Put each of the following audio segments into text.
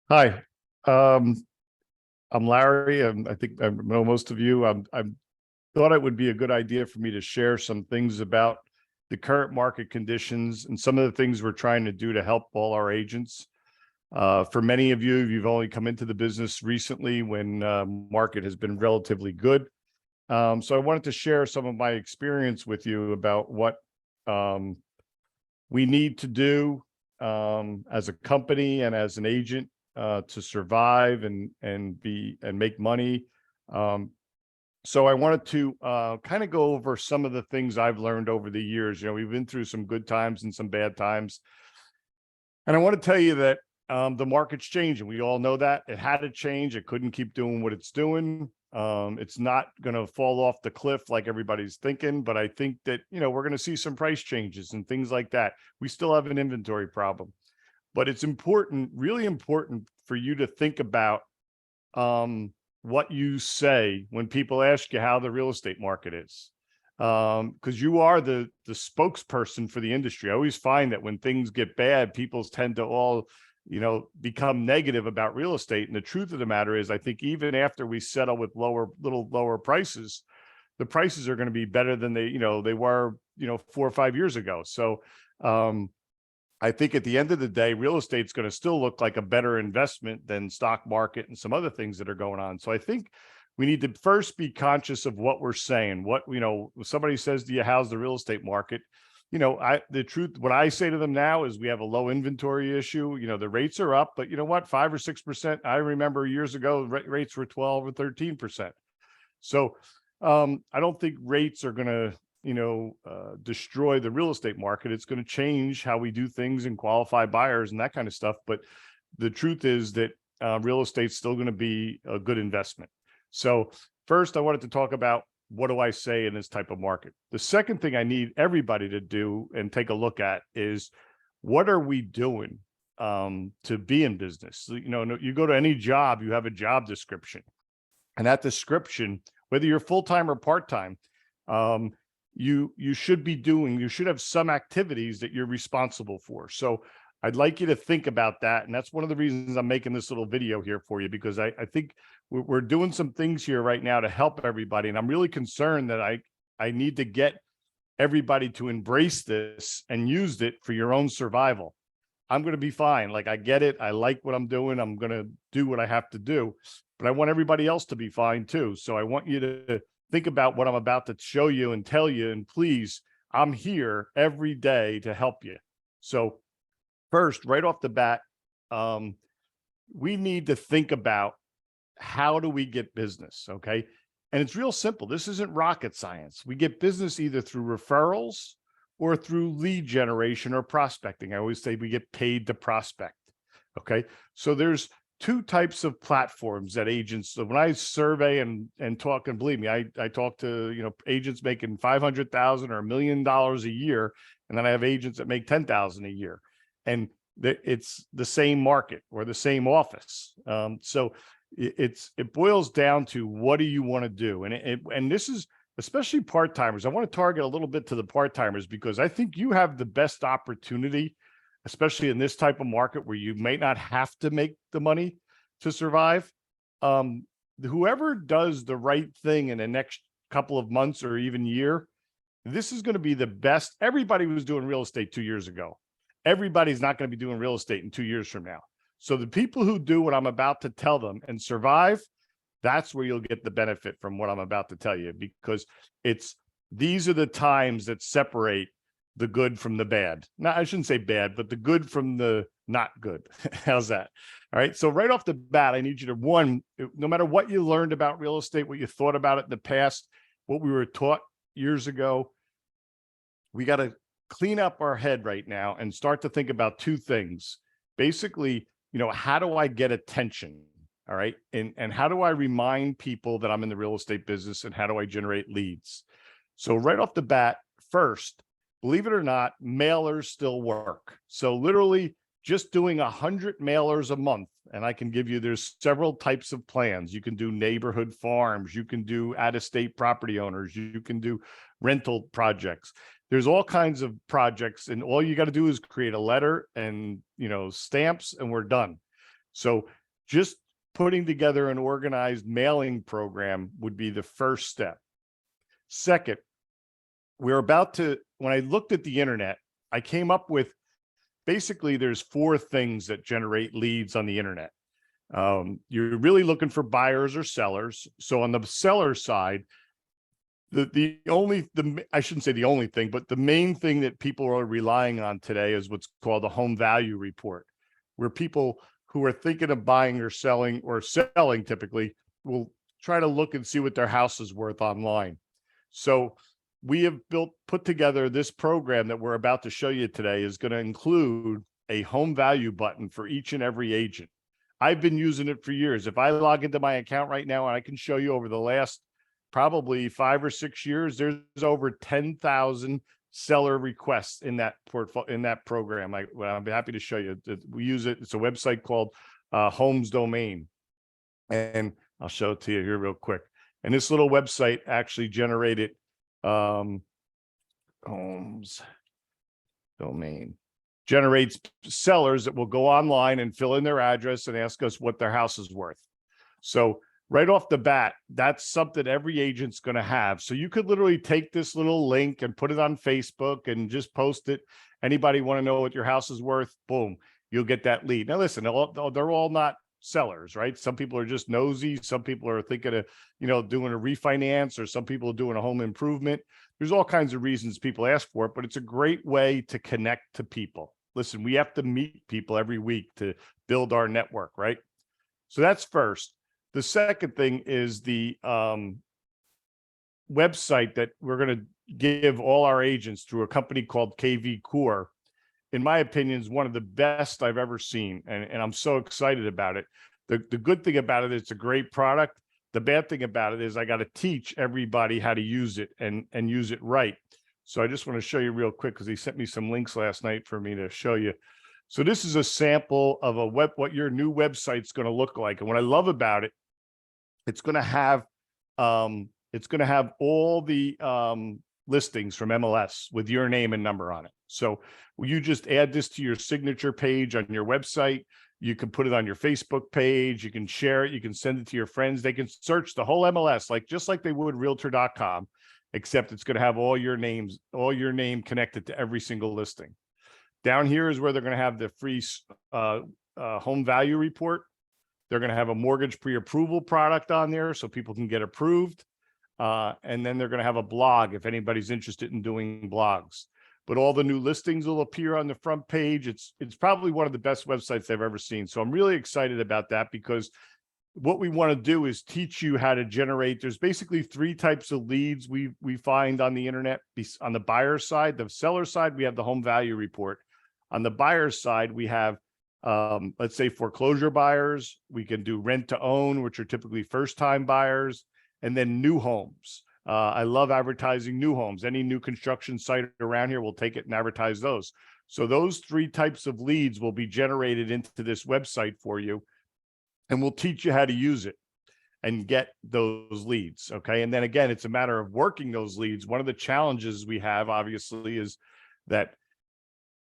Hi, um, I'm Larry, and I think I know most of you. I thought it would be a good idea for me to share some things about the current market conditions and some of the things we're trying to do to help all our agents. For many of you, you've only come into the business recently when market has been relatively good. So I wanted to share some of my experience with you about what um, we need to do as a company and as an agent to survive and make money. Um, so I wanted to kind of go over some of the things I've learned over the years. You know, we've been through some good times and some bad times, and I want to tell you that the market's changing. We all know that it had to change. It couldn't keep doing what it's doing. It's not going to fall off the cliff like everybody's thinking, but I think that, we're going to see some price changes and things like that. We still have an inventory problem, but it's important, really important for you to think about what you say when people ask you how the real estate market is. Because you are the spokesperson for the industry. I always find that when things get bad, people tend to all, become negative about real estate. And the truth of the matter is, I think even after we settle with little lower prices, the prices are going to be better than they were, 4 or 5 years ago. So I think at the end of the day, real estate's going to still look like a better investment than stock market and some other things that are going on. So I think we need to first be conscious of what we're saying. What, if somebody says to you, how's the real estate market? The truth, what I say to them now is we have a low inventory issue. The rates are up, but you know what, 5 or 6%. I remember years ago, rates were 12 or 13%. So I don't think rates are going to, destroy the real estate market. It's going to change how we do things and qualify buyers and that kind of stuff. But the truth is that real estate's still going to be a good investment. So first, I wanted to talk about what do I say in this type of market. The second thing I need everybody to do and take a look at is what are we doing to be in business? You go to any job, you have a job description, and that description, whether you're full-time or part-time, you should have some activities that you're responsible for. So I'd like you to think about that. And that's one of the reasons I'm making this little video here for you, because I think we're doing some things here right now to help everybody. And I'm really concerned that I need to get everybody to embrace this and use it for your own survival. I'm going to be fine. Like, I get it. I like what I'm doing. I'm going to do what I have to do, but I want everybody else to be fine too. So I want you to think about what I'm about to show you and tell you. And please, I'm here every day to help you. So first, right off the bat, we need to think about how do we get business, okay? And it's real simple. This isn't rocket science. We get business either through referrals or through lead generation or prospecting. I always say we get paid to prospect, okay? So there's two types of platforms that agents, so when I survey and talk, and believe me, I talk to, agents making 500,000 or $1 million a year. And then I have agents that make 10,000 a year, and it's the same market or the same office. So it boils down to what do you want to do? And this is especially part-timers. I want to target a little bit to the part-timers because I think you have the best opportunity, especially in this type of market where you may not have to make the money to survive. Whoever does the right thing in the next couple of months or even year, this is going to be the best. Everybody was doing real estate 2 years ago. Everybody's not going to be doing real estate in 2 years from now. So the people who do what I'm about to tell them and survive, that's where you'll get the benefit from what I'm about to tell you, because these are the times that separate the good from the bad. Now, I shouldn't say bad, but the good from the not good. How's that? All right. So right off the bat, I need you to, one, no matter what you learned about real estate, what you thought about it in the past, what we were taught years ago, we got to clean up our head right now and start to think about two things. Basically, how do I get attention? All right. And how do I remind people that I'm in the real estate business, and how do I generate leads? So right off the bat, first, believe it or not, mailers still work. So literally just doing 100 mailers a month. And I can give you, there's several types of plans. You can do neighborhood farms. You can do out-of-state property owners. You can do rental projects. There's all kinds of projects, and all you got to do is create a letter and, stamps, and we're done. So just putting together an organized mailing program would be the first step. Second, when I looked at the internet, I came up with basically there's 4 things that generate leads on the internet. You're really looking for buyers or sellers. So on the seller side, I shouldn't say the only thing, but the main thing that people are relying on today is what's called a home value report, where people who are thinking of buying or selling typically will try to look and see what their house is worth online. So we have put together this program that we're about to show you today is going to include a home value button for each and every agent. I've been using it for years. If I log into my account right now, and I can show you over the last probably 5 or 6 years, there's over 10,000 seller requests in that program. I'm happy to show you. We use it. It's a website called Homes Domain, and I'll show it to you here real quick. And this little website actually generated Homes Domain generates sellers that will go online and fill in their address and ask us what their house is worth. So right off the bat, that's something every agent's going to have. So you could literally take this little link and put it on Facebook and just post it. Anybody want to know what your house is worth? Boom, you'll get that lead. Now, listen, they're all not sellers, right? Some people are just nosy. Some people are thinking of, doing a refinance, or some people are doing a home improvement. There's all kinds of reasons people ask for it, but it's a great way to connect to people. Listen, we have to meet people every week to build our network, right? So that's first. The second thing is the website that we're going to give all our agents through a company called KV Core. In my opinion, is one of the best I've ever seen, and I'm so excited about it. The good thing about it is it's a great product. The bad thing about it is I got to teach everybody how to use it and use it right. So I just want to show you real quick, because he sent me some links last night for me to show you. So this is a sample of what your new website's going to look like. And what I love about it, it's going to have all the listings from MLS with your name and number on it. So you just add this to your signature page on your website. You can put it on your Facebook page. You can share it. You can send it to your friends. They can search the whole MLS, just like they would Realtor.com, except it's going to have all your name connected to every single listing. Down here is where they're going to have the free home value report. They're going to have a mortgage pre-approval product on there so people can get approved. And then they're going to have a blog if anybody's interested in doing blogs. But all the new listings will appear on the front page. It's probably one of the best websites I've ever seen. So I'm really excited about that, because what we want to do is teach you how to generate. There's basically 3 types of leads we find on the internet. On the buyer side, the seller side, we have the home value report. On the buyer side, we have let's say foreclosure buyers. We can do rent to own, which are typically first-time buyers, and then new homes. I love advertising new homes. Any new construction site around here will take it and advertise those. So those 3 types of leads will be generated into this website for you, and we'll teach you how to use it and get those leads. Okay. And then again, it's a matter of working those leads. One of the challenges we have, obviously, is that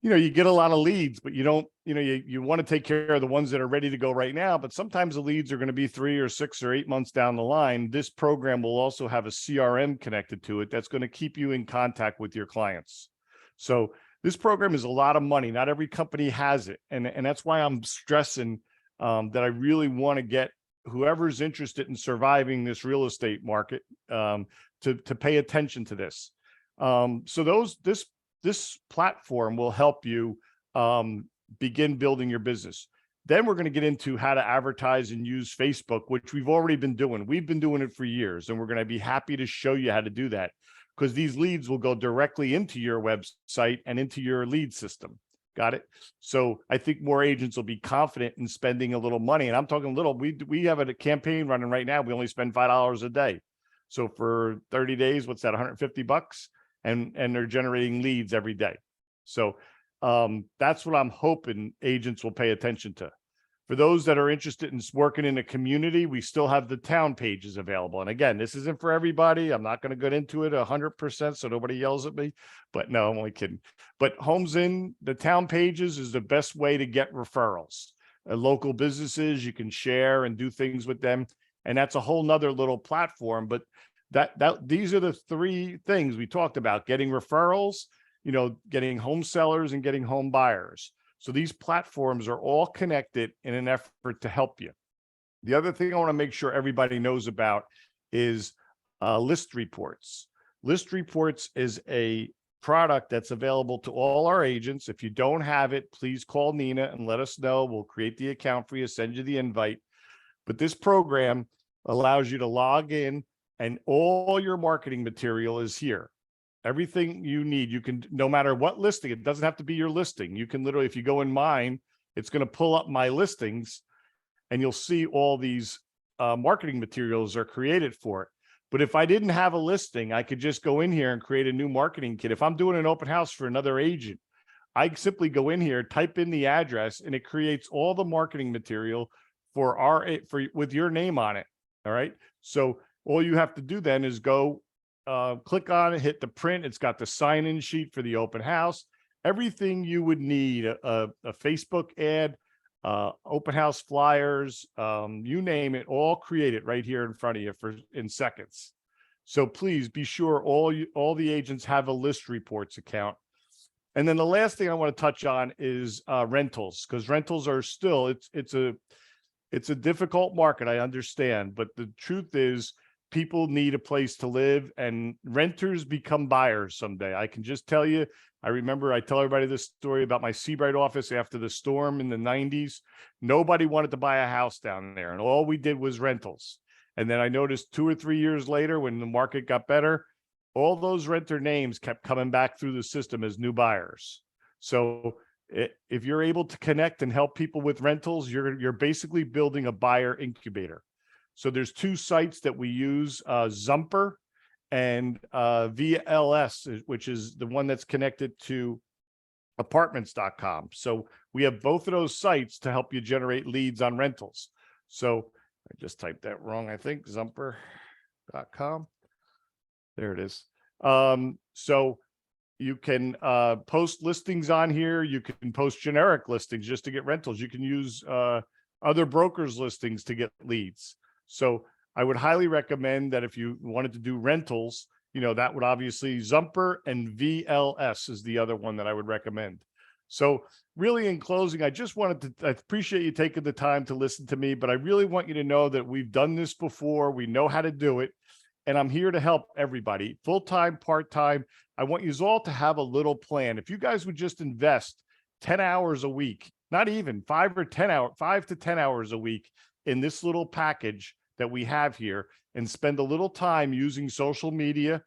you get a lot of leads, but you don't, you want to take care of the ones that are ready to go right now. But sometimes the leads are going to be 3 or 6 or 8 months down the line. This program will also have a CRM connected to it that's going to keep you in contact with your clients. So this program is a lot of money. Not every company has it. And that's why I'm stressing that I really want to get whoever's interested in surviving this real estate market to pay attention to this. So this platform will help you begin building your business. Then we're going to get into how to advertise and use Facebook, which we've already been doing. We've been doing it for years, and we're going to be happy to show you how to do that, because these leads will go directly into your website and into your lead system. Got it? So I think more agents will be confident in spending a little money. And I'm talking little. We have a campaign running right now. We only spend $5 a day. So for 30 days, what's that, $150? And they're generating leads every day. So that's what I'm hoping agents will pay attention to. For those that are interested in working in a community, we still have the town pages available. And again, this isn't for everybody. I'm not going to get into it 100%, so nobody yells at me. But no, I'm only kidding. But Homes In, the town pages is the best way to get referrals. local businesses. You can share and do things with them. And that's a whole nother little platform. But these are the three things we talked about: getting referrals, getting home sellers, and getting home buyers. So these platforms are all connected in an effort to help you. The other thing I want to make sure everybody knows about is List Reports. List Reports is a product that's available to all our agents. If you don't have it, please call Nina and let us know. We'll create the account for you, send you the invite. But this program allows you to log in, and all your marketing material is here. Everything you need, you can, no matter what listing, it doesn't have to be your listing. You can literally, if you go in mine, it's going to pull up my listings, and you'll see all these marketing materials are created for it. But if I didn't have a listing, I could just go in here and create a new marketing kit. If I'm doing an open house for another agent, I simply go in here, type in the address, and it creates all the marketing material with your name on it. All right. So all you have to do then is go click on it, hit the print. It's got the sign-in sheet for the open house, everything you would need, a Facebook ad, open house flyers, you name it, all created right here in front of you in seconds. So please be sure all the agents have a List Reports account. And then the last thing I want to touch on is rentals, because rentals are still, it's a difficult market, I understand, but the truth is people need a place to live, and renters become buyers someday. I can just tell you, I remember I tell everybody this story about my Seabright office after the storm in the 90s. Nobody wanted to buy a house down there, and all we did was rentals. And then I noticed 2 or 3 years later, when the market got better, all those renter names kept coming back through the system as new buyers. So if you're able to connect and help people with rentals, you're basically building a buyer incubator. So there's 2 sites that we use, Zumper and VLS, which is the one that's connected to apartments.com. So we have both of those sites to help you generate leads on rentals. So I just typed that wrong, I think, Zumper.com. There it is. So you can post listings on here. You can post generic listings just to get rentals. You can use other brokers' listings to get leads. So I would highly recommend that if you wanted to do rentals, that would obviously Zumper, and VLS is the other one that I would recommend. So really, in closing, I appreciate you taking the time to listen to me, but I really want you to know that we've done this before. We know how to do it. And I'm here to help everybody, full-time, part-time. I want you all to have a little plan. If you guys would just invest 10 hours a week, not even 5 to 10 hours a week in this little package that we have here, and spend a little time using social media.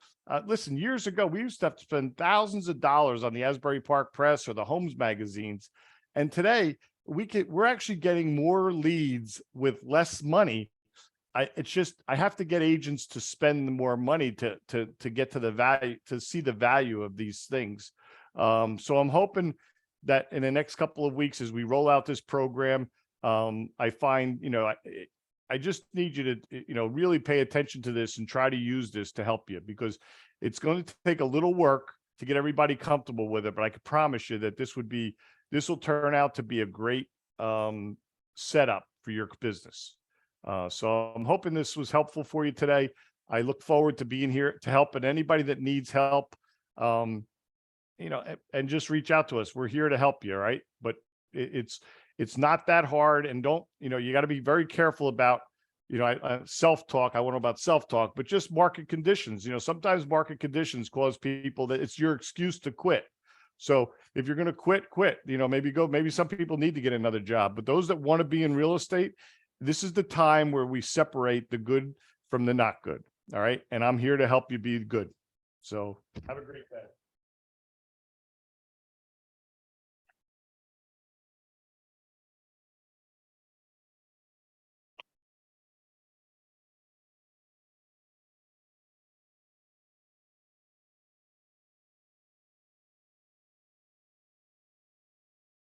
Listen, years ago, we used to have to spend thousands of dollars on the Asbury Park Press or the Homes magazines. And today we're actually getting more leads with less money. I have to get agents to spend more money to get to the value, to see the value of these things. So I'm hoping that in the next couple of weeks, as we roll out this program, I find, I just need you to, really pay attention to this and try to use this to help you, because it's going to take a little work to get everybody comfortable with it. But I can promise you that this will turn out to be a great setup for your business. So I'm hoping this was helpful for you today. I look forward to being here to help, and anybody that needs help, and just reach out to us. We're here to help you. All right. But it's not that hard, and you got to be very careful about, self-talk. I want to know about self-talk, but just market conditions. Sometimes market conditions cause people that it's your excuse to quit. So if you're going to quit, maybe some people need to get another job, but those that want to be in real estate, this is the time where we separate the good from the not good. All right. And I'm here to help you be good. So have a great day.